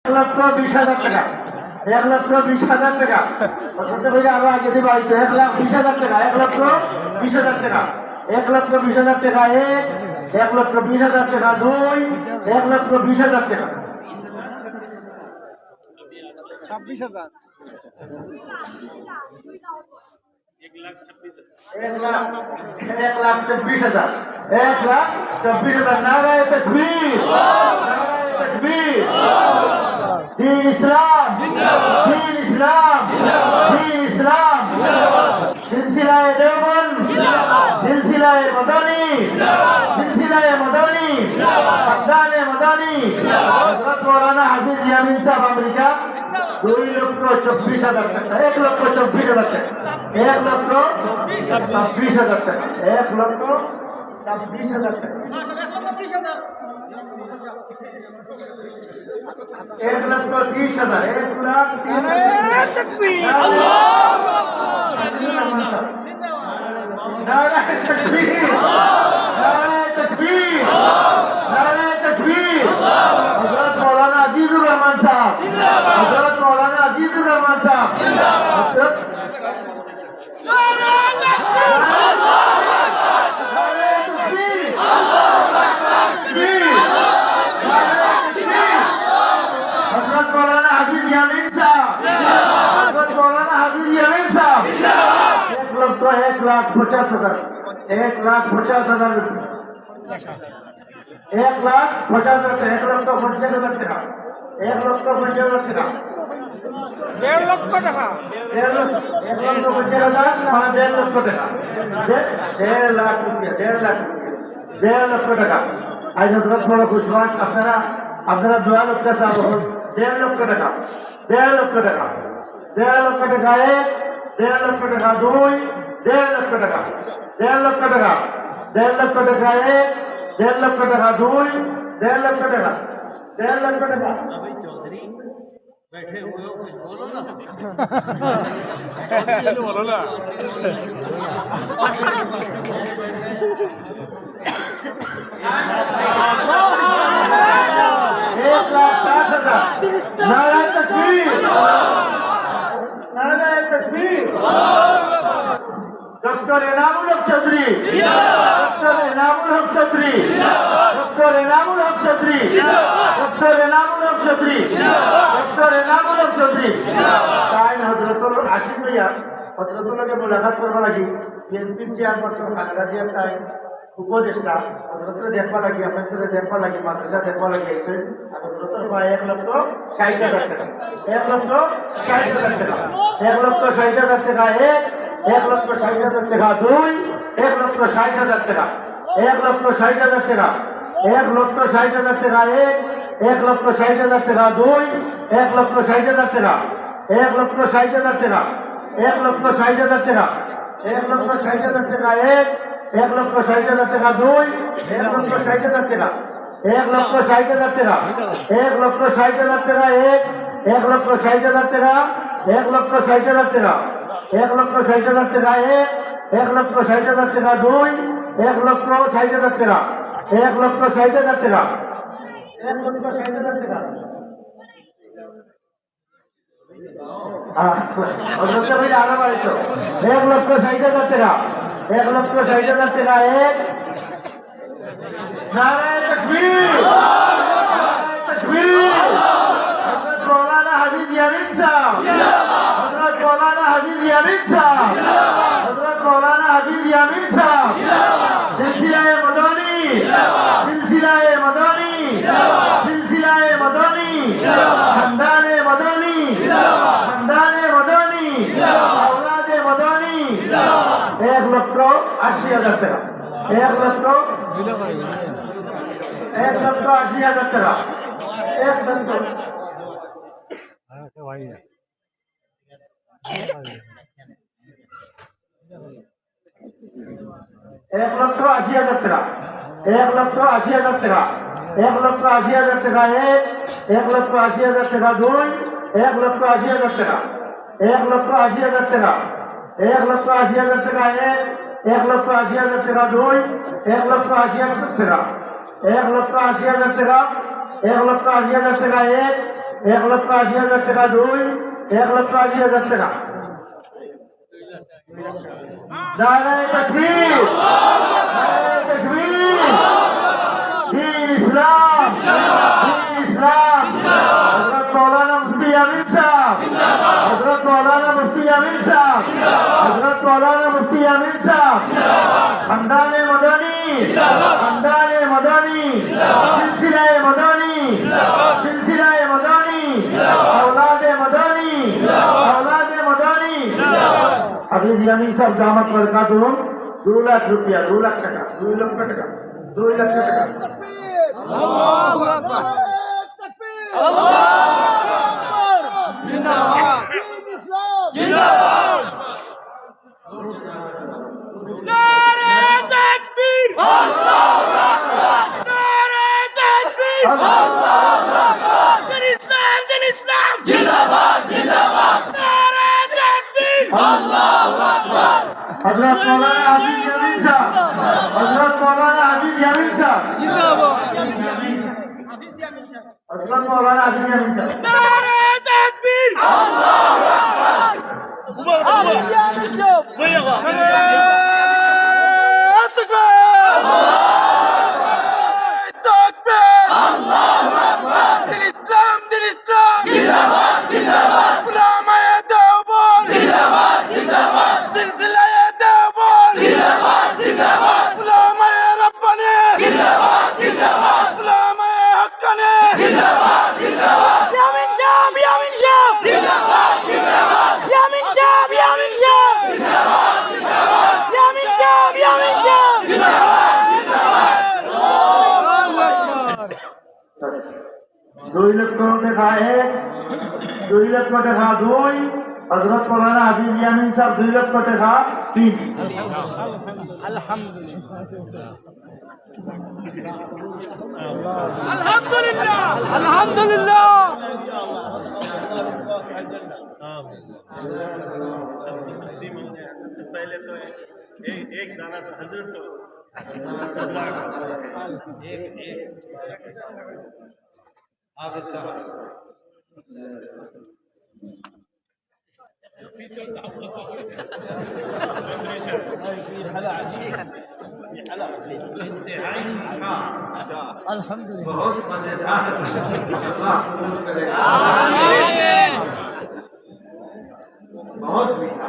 1,20,000 টাকা 1,20,000 টাকা আরো আগে দিবা 1,20,000 টাকা 1,20,000 টাকা 1,20,000 টাকা 1,20,000 টাকা 2 1,20,000 টাকা 26,000 1,26,000 1,26,000 नाराए तकबीर दीन इस्लाम दीन इस्लाम दीन इस्लाम सिलसिलाए देवबंद सिलसिलाए मदनी सिलसिलाए मदनी फद्दाने मदनी हजरत मौलाना हाफिज यामीन साहब अमेरिका 2,24,000 টাকা 1,24,000 টাকা 1,26,000 টাকা 1,26,000 টাকা 1,30,000 नाराए तकबीर नाराए तकबीर नाराए तकबीर हजरत मौलाना अजीजुर रहमान साहब हजरत मौलाना अजीजुर रहमान साहब हजरत मौलाना हाफिज यामीन साहब हजरत मौलाना हाफिज यामीन साहब 1,50,000 1,50,000 रुपये 1,50,000 টাকা 1,50,000 টাকা 1,50,000 টাকা 1.5 লক্ষ টাকা 1,50,000 মানে 1.5 লক্ষ টাকা 1.5 লাখ রুপিয়া 1.5 লক্ষ টাকা আজ হজরত বড় খুশবান আপনারা দোয়া লোকটা সাহেব 1.5 লক্ষ টাকা 1.5 লক্ষ টাকা 1.5 লক্ষ টাকা 1.5 লক্ষ টাকা 2 1.5 লক্ষ টাকা 1.5 লক্ষ টাকা 1.5 লক্ষ টাকা 1.5 লক্ষ টাকা 2 1.5 লক্ষ টাকা 1.5 লক্ষ টাকা भाई चौधरी बैठे हुए हो कुछ बोलो ना बोलो ना 1,60,000 नाराए तकबीर नाराए तकबीर डॉक्टर एनामुल हक चौधरी डॉक्टर एनामुल हक चौधरी डॉक्टर एनामुल हक चौधरी डॉक्टर एनामुल हक चौधरी डॉक्टर एनामुल हक चौधरी टाइम हजरतुल आशिक भैया हजरतुल के मुलाकात करवा लगी বিএনপির চেয়ারপারসন খালেদা জিয়ার টাইম উপদেষ্টা হজরতরে দেখবা লাগি আপনাদের দেখবা লাগি মাদ্রাসা দেখবা লাগি এসে হজরতের প্রায় 1,60,000 টাকা 1,60,000 টাকা 1,60,000 টাকা 1,60,000 টাকা 2 1,60,000 টাকা 1,60,000 টাকা 1,60,000 টাকা 1,60,000 টাকা 2 1,60,000 টাকা 1,60,000 টাকা 1,60,000 টাকা 1,60,000 টাকা 1,60,000 টাকা 2 1,60,000 টাকা 1,60,000 টাকা 1,60,000 টাকা 1,60,000 টাকা 1,60,000 টাকা 1,60,000 টাকা 1,60,000 টাকা 2 1,60,000 টাকা 1,60,000 টাকা 1,60,000 টাকা হজরত ভাই আরো বাড়িছো 1,60,000 টাকা 1,60,000 টাকা नाराए तकबीर नाराए तकबीर हजरत मौलाना हाफिज यामीन साहब हजरत मौलाना हाफिज यामीन साहब हजरत मौलाना हाफिज यामीन साहब सिलसिलाए मदनी सिलसिलाए मदनी सिलसिलाए मदनी खंदाने मदनी खंदाने मदनी औलादे मदनी 1,80,000 টাকা 1,80,000 টাকা 1,80,000 টাকা 1,80,000 টাকা 1,80,000 টাকা 1,80,000 টাকা 2 1,80,000 টাকা 1,80,000 টাকা 1,80,000 টাকা 1,80,000 টাকা 2 1,80,000 টাকা 1,80,000 টাকা 1,80,000 টাকা 1,80,000 টাকা 1,80,000 টাকা 2, 1,80,000 টাকা। নারায়ে তাকবীর, নারায়ে তাকবীর। দ্বীন ইসলাম, দ্বীন ইসলাম। হযরত মাওলানা মুফতি আমিন সাহেব, হযরত মাওলানা মুফতি আমিন সাহেব, হযরত মাওলানা মুফতি আমিন সাহেব। খানদানে মদনী, খানদানে মদনী, সিলসিলায়ে মদনী, সিলসিলায়ে মদনী, औलादे मदनी, औलादे मदनी। हाफिज यामीन साहब दामत बरकातुहुम 2 लाख रुपया, 2 लाख টাকা, 2 লক্ষ টাকা, 2 লাখ টাকা। আল্লাহু আকবার। আল্লাহু আকবার। জিন্দাবাদ। জিন্দাবাদ। নারে তাকবীর। আল্লাহু আকবার। নারে তাকবীর। আল্লাহু আকবার। দিন ইসলাম জিন্দাবাদ, জিন্দাবাদ। নারে তাকবীর। আল্লাহু আকবার। हजरत मौलाना हाफिज यामीन साहब, हजरत मौलाना हाफिज यामीन साहब, जिंदाबाद। हजरत मौलाना हाफिज यामीन साहब। नारे ताकबीर। अल्लाहू अकबर। हाफिज यामीन साहब। দুই লক্ষ টাকা 1, 2 লক্ষ টাকা 2, হযরত মাওলানা হাফিজ ইয়ামিন সাহেব 2 লক্ষ টাকা 3। अल्हम्दुलिल्लाह, अल्हम्दुलिल्लाह। पहले तो एक दाना तो हजरत तो एक हाफिज साहब अल्हम्दुलिल्लाह, बहुत मजेदार। अल्लाह कबूल करे, आमीन। बहुत मीठा।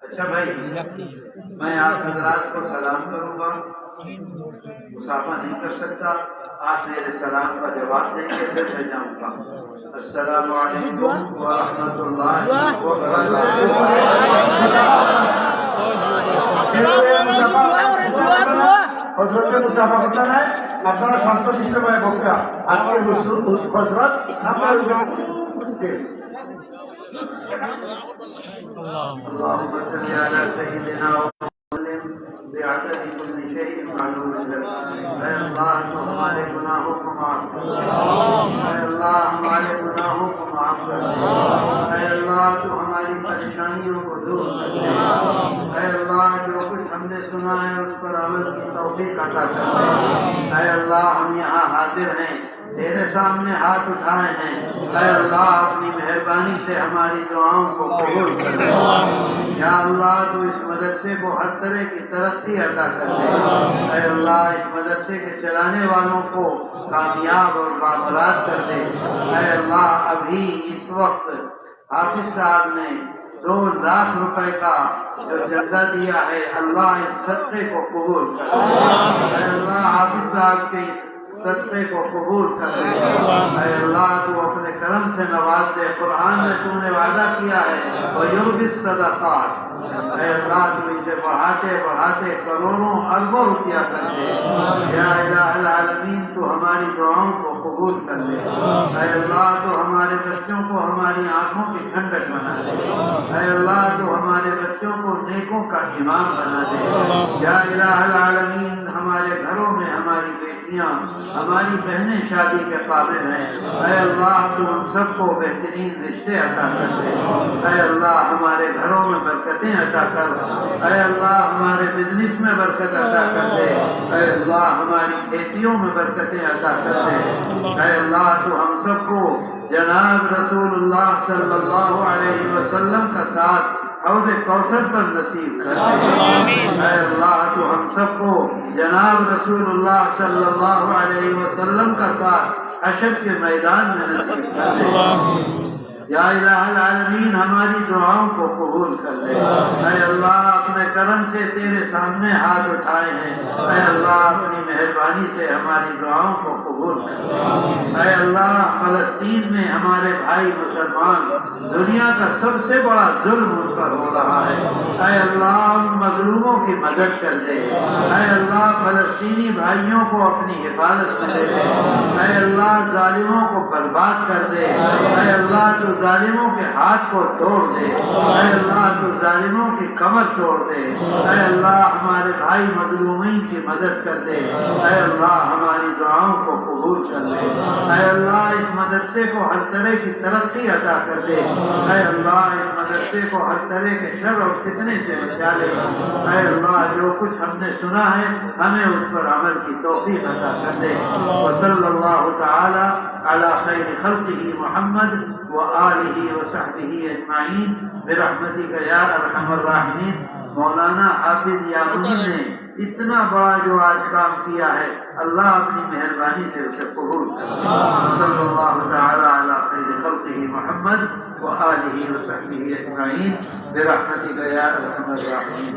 अच्छा भाई, मैं आप हजरात को सलाम करूंगा, मुसाफा नहीं कर सकता। आप मेरे सलाम का जवाब देंगे, फिर मैं जाऊंगा। अस्सलामु अलैकुम व रहमतुल्लाहि व হজরতের মুসাফা করতে নাই, আপনারা সন্তোষিষ্ট ভাবে বক্তা আজকের হজরত আমার اللهم صل على سيدنا وسلم بعدد كل شيء معلوم لك। اے اللہ تو ہمارے گناہوں کو معاف کر، اے اللہ ہمارے گناہوں کو معاف کر، اے اللہ تو ہماری پریشانیوں کو دور کر دے، اے اللہ جو کچھ ہم نے سنا ہے اس پر عمل کی توفیق عطا کر دے۔ اے اللہ ہم یہاں حاضر ہیں، تیرے سامنے ہاتھ اٹھائے ہیں، اے اللہ اپنی مہربانی سے ہماری دعاؤں کو قبول کر دے۔ یا اللہ تو اس مدرسے کو ہر طرح کی ترقی عطا کر دے، اے اللہ اس مدرسے کے چلانے والوں کو کامیاب اور بابرات کر دے۔ اے اللہ ابھی اس وقت حافظ صاحب نے 2 लाख रुपए का जो चंदा दिया है, अल्लाह इस सदक़े को कबूल कर दे। अरे अल्लाह हाफिज साहब के इस सदक़े को कबूल कर दे। अरे अल्लाह तू अपने करम से नवाज दे। कुरान में तूने वादा किया है वयुर्बिस सदक़ात। अरे अल्लाह तू इसे बढ़ाते बढ़ाते करोड़ों अरबों रुपया कर दे। या इलाहुल आलमीन तू हमारी दुआओं को कबूल कर ले। अरे अल्लाह तू हमारे बच्चों को हमारी आंखों की ठंडक बना दे। ऐ अल्लाह तू हमारे बच्चों को नेकों का इमाम बना दे। या इलाहल आलमीन, हमारे घरों में हमारी बेटियां, हमारी बहनें शादी के काबिल हैं। ऐ अल्लाह तू उन सबको बेहतरीन रिश्ते अता कर दे। ऐ अल्लाह हमारे घरों में बरकतें अता कर। ऐ अल्लाह हमारे बिजनेस में बरकत अता कर दे। ऐ अल्लाह हमारी खेतियों में बरकतें अता कर दे। ऐ अल्लाह तू हम सबको जनाब रसूलुल्लाह सल्लल्लाहु अलैहि वसल्लम का साथ हौद कौसर पर नसीब कर दे। ऐ अल्लाह तू हम सबको जनाब रसूलुल्लाह सल्लल्लाहु अलैहि वसल्लम का साथ हशर के मैदान में नसीब कर दे। या इलाहल आलमीन, हमारी दुआओं को कबूल कर ले। ऐ अल्लाह अपने करम से तेरे सामने हाथ उठाए हैं। ऐ अल्लाह अपनी मेहरबानी से हमारी दुआओं को कबूल कर ले। ऐ अल्लाह फलस्तीन में हमारे भाई मुसलमान, दुनिया का सबसे बड़ा जुल्म उन पर हो रहा है। ऐ अल्लाह उन मजलूमों की मदद कर दे। ऐ अल्लाह फलस्तीनी भाइयों को अपनी हिफाजत में ले ले। ऐ अल्लाह जालिमों को बर्बाद कर दे। ऐ अल्लाह तू जालिमों के हाथ को तोड़ दे। ऐ अल्लाह तू जालिमों की कमर तोड़ दे। ऐ अल्लाह हमारे भाई मजलूमीन की मदद कर दे। ऐ अल्लाह हमारी दुआओं को कबूल कर ले। ऐ अल्लाह इस मदरसे को हर तरह की तरक्की अता कर दे। ऐ अल्लाह इस मदरसे को हर तरह के शर और फितने से बचा ले। ऐ अल्लाह जो कुछ हमने सुना है हमें उस पर अमल की तौफीक अता कर दे। व सल्लल्लाहु तआला अला खैर खल्क़िही मुहम्मद व आलिही व सहबिही अजमाइन बिरहमतिका या अरहमर राहिमीन। मौलाना हाफिज यामुनी ने इतना बड़ा जो आज काम किया है, अल्लाह अपनी मेहरबानी से उसे कबूल करे। सल्लल्लाहु तआला अला खैर खल्क़िही मुहम्मद व आलिही व सहबिही अजमाइन बिरहमतिका या अरहमर राहिमीन।